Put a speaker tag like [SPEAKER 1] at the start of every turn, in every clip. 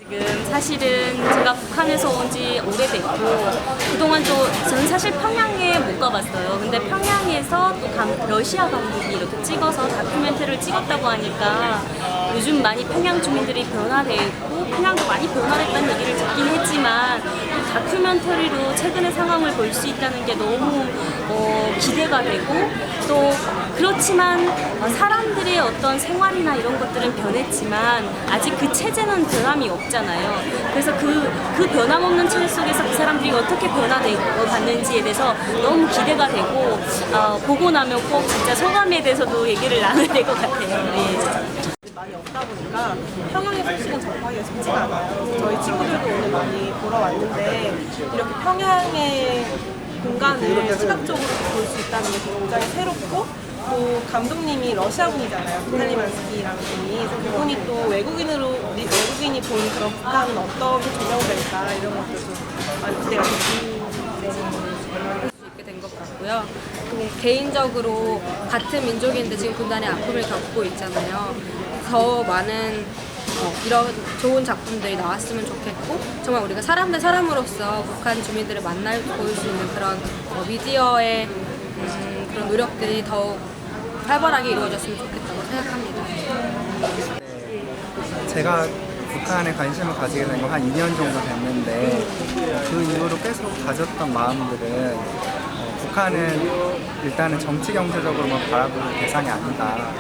[SPEAKER 1] 지금 사실은 제가 북한에서 온 지 오래됐고 그동안 또 저는 사실 평양에 못 가봤어요. 근데 평양에서 또 러시아 감독이 이렇게 찍어서 다큐멘터리를 찍었다고 하니까 요즘 많이 평양 주민들이 변화돼 있고 평양도 많이 변화됐다는 얘기를 듣긴 했지만 또 다큐멘터리로 최근의 상황을 볼 수 있다는 게 너무 기대가 되고 또 그렇지만 사람들의 어떤 생활이나 이런 것들은 변했지만 아직 그 체제는 변함이 없잖아요. 그래서 그 변함없는 체제 속에서 그 사람들이 어떻게 변화되고 받는지에 대해서 너무 기대가 되고 보고 나면 꼭 진짜 소감에 대해서도 얘기를 나눠야 될 것 같아요. 예.
[SPEAKER 2] 많이 없다 보니까 평양의 소식은 접하기가 쉽지가 않아요. 저희 친구들도 오늘 많이 보러 왔는데 이렇게 평양의 공간을 시각적으로 볼 수 있다는 게 굉장히 새롭고 또 감독님이 러시아 분이잖아요. 비탈리 만스키라는 분이. 그래서 그분이 또 외국인이 본 그런 북한은 어떻게 조명될까 이런 것들도 많이 기대가 됩니다.
[SPEAKER 3] 있게 된 것 같고요. 개인적으로 같은 민족인데 지금 분단의 아픔을 겪고 있잖아요. 더 많은 이런 좋은 작품들이 나왔으면 좋겠고 정말 우리가 사람 대 사람으로서 북한 주민들을 만날 보일 수 있는 그런 미디어의 그런 노력들이 더욱 활발하게 이루어졌으면 좋겠다고 생각합니다.
[SPEAKER 4] 제가 북한에 관심을 가지게 된 건 한 2년 정도 됐는데 그 이후로 계속 가졌던 마음들은 북한은 일단은 정치 경제적으로만 바라보는 대상이 아니다.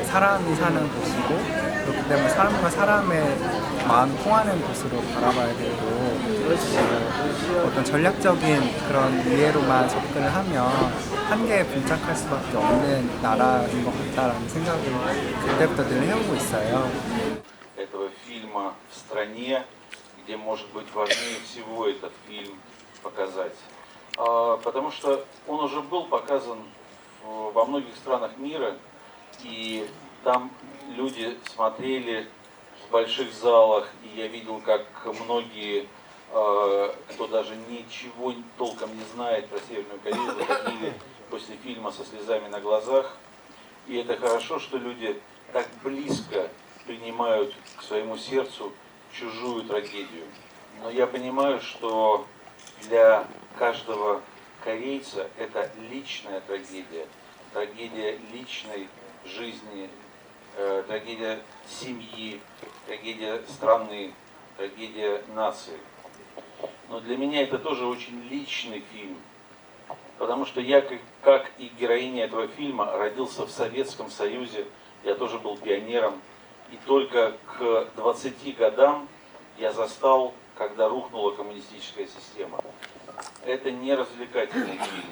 [SPEAKER 4] 사람이 사는 곳이고 그렇기 때문에 사람과 사람의 마음이 통하는 곳으로 바라봐야 되고 어떤 전략적인 그런 이해로만 접근을 하면 한계에 봉착할 수밖에 없는 나라인 것 같다라는 생각을 그때부터 늘 해오고 있어요.
[SPEAKER 5] Этого фильма в стране, где, может быть, важнее всего этот фильм показать. Потому что он уже был показан во многих странах мира, и там люди смотрели в больших залах, и я видел, как многие, кто даже ничего толком не знает про Северную Корею, выходили после фильма со слезами на глазах. И это хорошо, что люди так близко принимают к своему сердцу чужую трагедию. Но я понимаю, что для каждого корейца это личная трагедия, трагедия личной жизни, трагедия семьи, трагедия страны, трагедия нации. Но для меня это тоже очень личный фильм, потому что я, как и героиня этого фильма, родился в Советском Союзе, я тоже был пионером, и только к 20 годам я застал, когда рухнула коммунистическая система. Это не развлекательный фильм,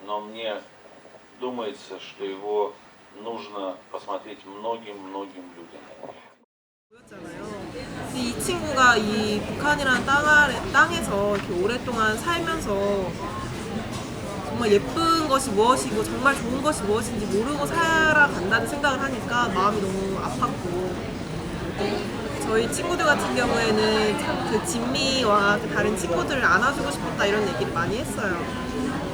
[SPEAKER 5] но мне думается, что его нужно посмотреть многим-многим людям.
[SPEAKER 2] 이 친구가 이 북한이라는 땅에서 이렇게 오랫동안 살면서 정말 예쁜 것이 무엇이고 정말 좋은 것이 무엇인지 모르고 살아간다는 생각을 하니까 마음이 너무 아팠고 저희 친구들 같은 경우에는 그 진미와 그 다른 친구들을 안아주고 싶었다 이런 얘기를 많이 했어요.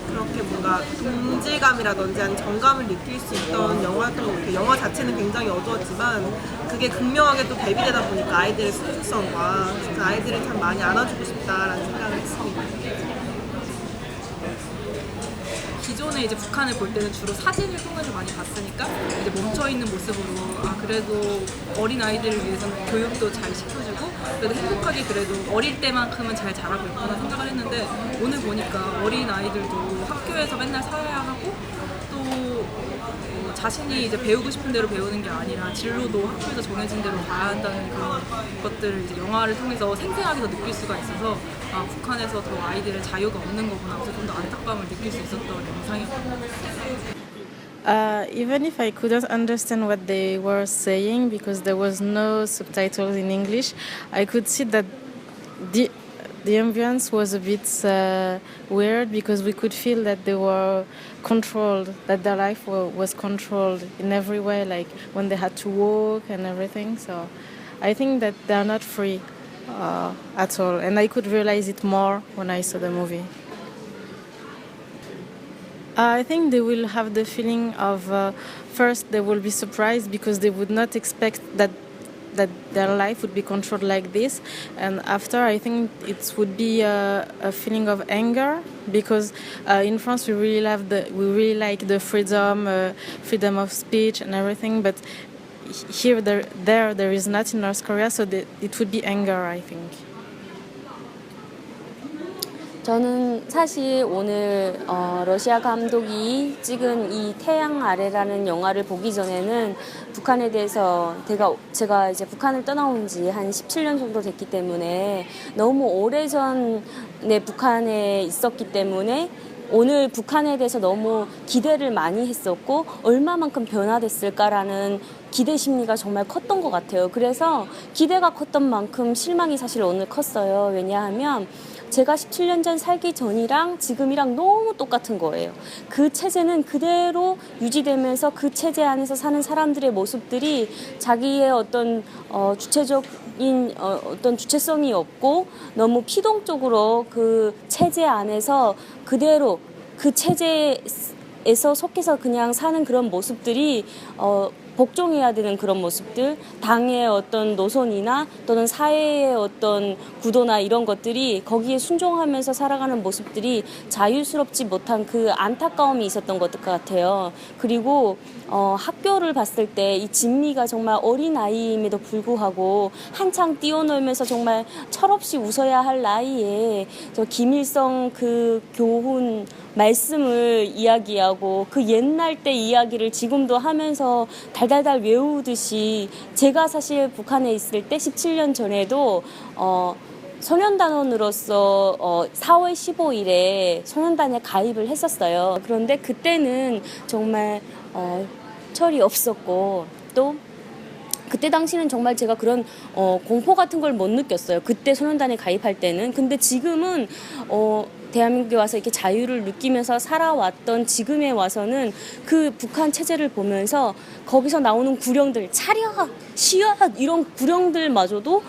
[SPEAKER 2] 그렇게 뭔가 동질감이라든지 아니면 정감을 느낄 수 있던 영화였던 것 같아요. 영화 자체는 굉장히 어두웠지만 그게 극명하게 또 대비되다 보니까 아이들의 순수성과 그 아이들을 참 많이 안아주고 싶다라는 생각을 했습니다.
[SPEAKER 6] 기존에 이제 북한을 볼 때는 주로 사진을 통해서 많이 봤으니까 이제 멈춰 있는 모습으로 그래도 어린 아이들을 위해서는 교육도 잘 시켜주고 그래도 행복하게 그래도 어릴 때만큼은 잘 자라고 있구나 생각을 했는데 오늘 보니까 어린 아이들도 학교에서 맨날 살아야 하고 또 자신이 이제 배우고 싶은 대로 배우는 게 아니라 진로도 학교에서 정해진 대로 가야 한다는 그런 것들을 이제 영화를 통해서 생생하게 더 느낄 수가 있어서 북한에서 더 아이들의 자유가 없는 거구나 그래서 좀 더 안타까움을 느낄 수 있었던 영상이었던 것 같아요.
[SPEAKER 7] Even if I couldn't understand what they were saying because there was no subtitles in English, I could see that the ambience was a bit weird because we could feel that they were controlled, that their life was controlled in every way, like when they had to walk and everything. So I think that they're not free at all, and I could realize it more when I saw the movie. I think they will have the feeling of first they will be surprised because they would not expect that that their life would be controlled like this. And after, I think it would be a feeling of anger, because in France we really like the freedom of speech and everything, but here there is not in North Korea, so it would be anger, I think.
[SPEAKER 1] 저는 사실 오늘 러시아 감독이 찍은 이 태양 아래라는 영화를 보기 전에는 북한에 대해서 제가 이제 북한을 떠나온 지 한 17년 정도 됐기 때문에 너무 오래전에 북한에 있었기 때문에 오늘 북한에 대해서 너무 기대를 많이 했었고 얼마만큼 변화됐을까라는 기대 심리가 정말 컸던 것 같아요. 그래서 기대가 컸던 만큼 실망이 사실 오늘 컸어요. 왜냐하면 제가 17년 전 살기 전이랑 지금이랑 너무 똑같은 거예요. 그 체제는 그대로 유지되면서 그 체제 안에서 사는 사람들의 모습들이 자기의 어떤 주체적인 어떤 주체성이 없고 너무 피동적으로 그 체제 안에서 그대로 그 체제에서 속해서 그냥 사는 그런 모습들이 복종해야 되는 그런 모습들, 당의 어떤 노선이나 또는 사회의 어떤 구도나 이런 것들이 거기에 순종하면서 살아가는 모습들이 자유스럽지 못한 그 안타까움이 있었던 것 같아요. 그리고 학교를 봤을 때 이 진미가 정말 어린 아이임에도 불구하고 한창 뛰어놀면서 정말 철없이 웃어야 할 나이에 저 김일성 그 교훈 말씀을 이야기하고 그 옛날 때 이야기를 지금도 하면서 달달달 외우듯이 제가 사실 북한에 있을 때 17년 전에도 소년단원으로서 4월 15일에 소년단에 가입을 했었어요. 그런데 그때는 정말 철이 없었고 또 그때 당시는 정말 제가 그런 공포 같은 걸 못 느꼈어요. 그때 소년단에 가입할 때는. 근데 지금은 대한민국에 와서 이렇게 자유를 느끼면서 살아왔던 지금에 와서는 그 북한 체제를 보면서 거기서 나오는 구령들, 차렷, 시앗 이런 구령들마저도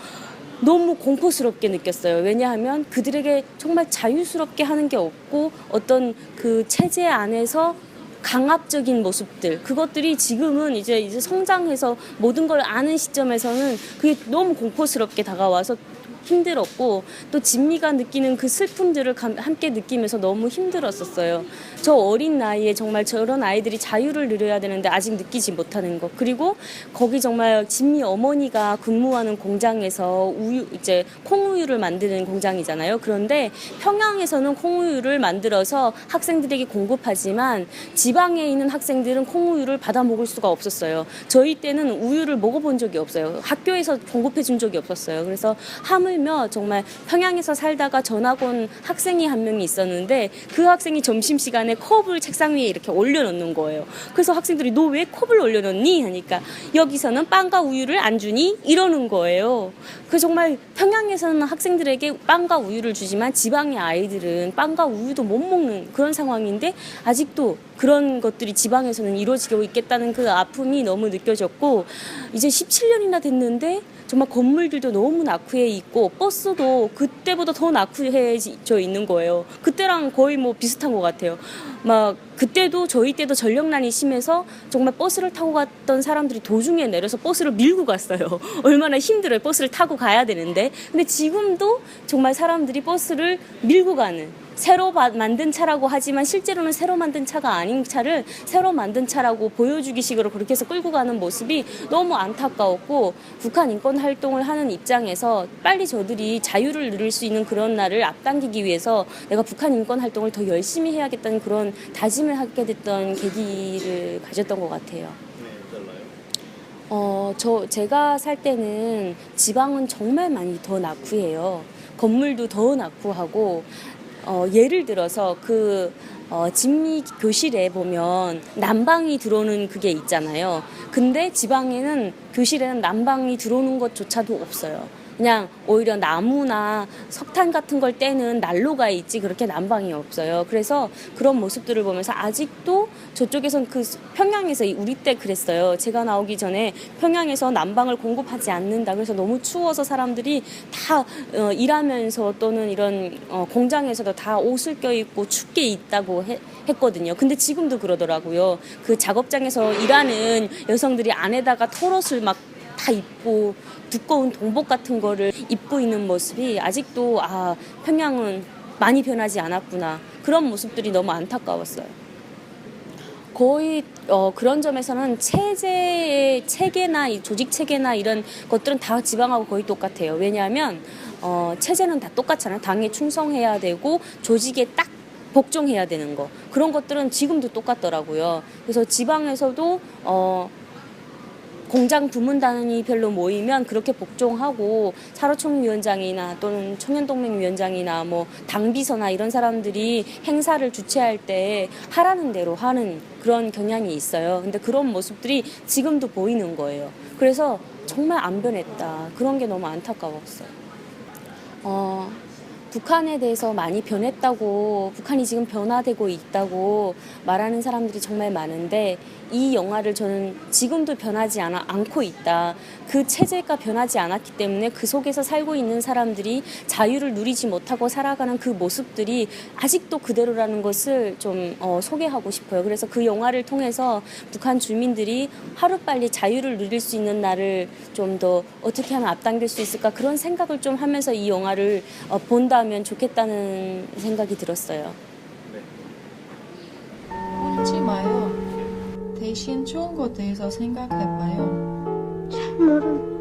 [SPEAKER 1] 너무 공포스럽게 느꼈어요. 왜냐하면 그들에게 정말 자유스럽게 하는 게 없고 어떤 그 체제 안에서 강압적인 모습들, 그것들이 지금은 이제 성장해서 모든 걸 아는 시점에서는 그게 너무 공포스럽게 다가와서 힘들었고 또 진미가 느끼는 그 슬픔들을 함께 느끼면서 너무 힘들었었어요. 저 어린 나이에 정말 저런 아이들이 자유를 누려야 되는데 아직 느끼지 못하는 것. 그리고 거기 정말 진미 어머니가 근무하는 공장에서 이제 콩우유를 만드는 공장이잖아요. 그런데 평양에서는 콩우유를 만들어서 학생들에게 공급하지만 지방에 있는 학생들은 콩우유를 받아 먹을 수가 없었어요. 저희 때는 우유를 먹어본 적이 없어요. 학교에서 공급해 준 적이 없었어요. 그래서 하물며 정말 평양에서 살다가 전학 온 학생이 한 명이 있었는데 그 학생이 점심시간에 컵을 책상 위에 이렇게 올려놓는 거예요. 그래서 학생들이 너 왜 컵을 올려놓니? 하니까 여기서는 빵과 우유를 안 주니? 이러는 거예요. 그 정말 평양에서는 학생들에게 빵과 우유를 주지만 지방의 아이들은 빵과 우유도 못 먹는 그런 상황인데 아직도 그런 것들이 지방에서는 이루어지고 있겠다는 그 아픔이 너무 느껴졌고 이제 17년이나 됐는데 정말 건물들도 너무 낙후해 있고 버스도 그때보다 더 낙후해져 있는 거예요. 그때랑 거의 뭐 비슷한 것 같아요. 막 그때도 저희 때도 전력난이 심해서 정말 버스를 타고 갔던 사람들이 도중에 내려서 버스를 밀고 갔어요. 얼마나 힘들어요. 버스를 타고 가야 되는데. 근데 지금도 정말 사람들이 버스를 밀고 가는 새로 만든 차라고 하지만 실제로는 새로 만든 차가 아닌 차를 새로 만든 차라고 보여주기 식으로 그렇게 해서 끌고 가는 모습이 너무 안타까웠고 북한 인권 활동을 하는 입장에서 빨리 저들이 자유를 누릴 수 있는 그런 날을 앞당기기 위해서 내가 북한 인권 활동을 더 열심히 해야겠다는 그런 다짐을 하게 됐던 계기를 가졌던 것 같아요. 제가 살 때는 지방은 정말 많이 더 낙후해요. 건물도 더 낙후하고 예를 들어서 진미 교실에 보면 난방이 들어오는 그게 있잖아요. 근데 지방에는 교실에는 난방이 들어오는 것조차도 없어요. 그냥 오히려 나무나 석탄 같은 걸 떼는 난로가 있지 그렇게 난방이 없어요. 그래서 그런 모습들을 보면서 아직도 저쪽에선 평양에서 우리 때 그랬어요. 제가 나오기 전에 평양에서 난방을 공급하지 않는다. 그래서 너무 추워서 사람들이 다 일하면서 또는 이런 공장에서도 다 옷을 껴입고 춥게 있다고 했거든요. 근데 지금도 그러더라고요. 그 작업장에서 일하는 여성들이 안에다가 털옷을 막 다 입고 두꺼운 동복 같은 거를 입고 있는 모습이 아직도 평양은 많이 변하지 않았구나. 그런 모습들이 너무 안타까웠어요. 거의 그런 점에서는 체제의 체계나 이 조직 체계나 이런 것들은 다 지방하고 거의 똑같아요. 왜냐하면 체제는 다 똑같잖아요. 당에 충성해야 되고 조직에 딱 복종해야 되는 거. 그런 것들은 지금도 똑같더라고요. 그래서 지방에서도 공장 부문단이 별로 모이면 그렇게 복종하고 사로총위원장이나 또는 청년동맹위원장이나 뭐 당비서나 이런 사람들이 행사를 주최할 때 하라는 대로 하는 그런 경향이 있어요. 근데 그런 모습들이 지금도 보이는 거예요. 그래서 정말 안 변했다. 그런 게 너무 안타까웠어요. 북한에 대해서 많이 변했다고, 북한이 지금 변화되고 있다고 말하는 사람들이 정말 많은데 이 영화를 저는 지금도 변하지 않고 있다. 그 체제가 변하지 않았기 때문에 그 속에서 살고 있는 사람들이 자유를 누리지 못하고 살아가는 그 모습들이 아직도 그대로라는 것을 좀 소개하고 싶어요. 그래서 그 영화를 통해서 북한 주민들이 하루빨리 자유를 누릴 수 있는 날을 좀 더 어떻게 하면 앞당길 수 있을까 그런 생각을 좀 하면서 이 영화를 본다면 좋겠다는 생각이 들었어요.
[SPEAKER 8] 울지 마요. 대신 좋은 것 대해서 생각해봐요.
[SPEAKER 9] 참으로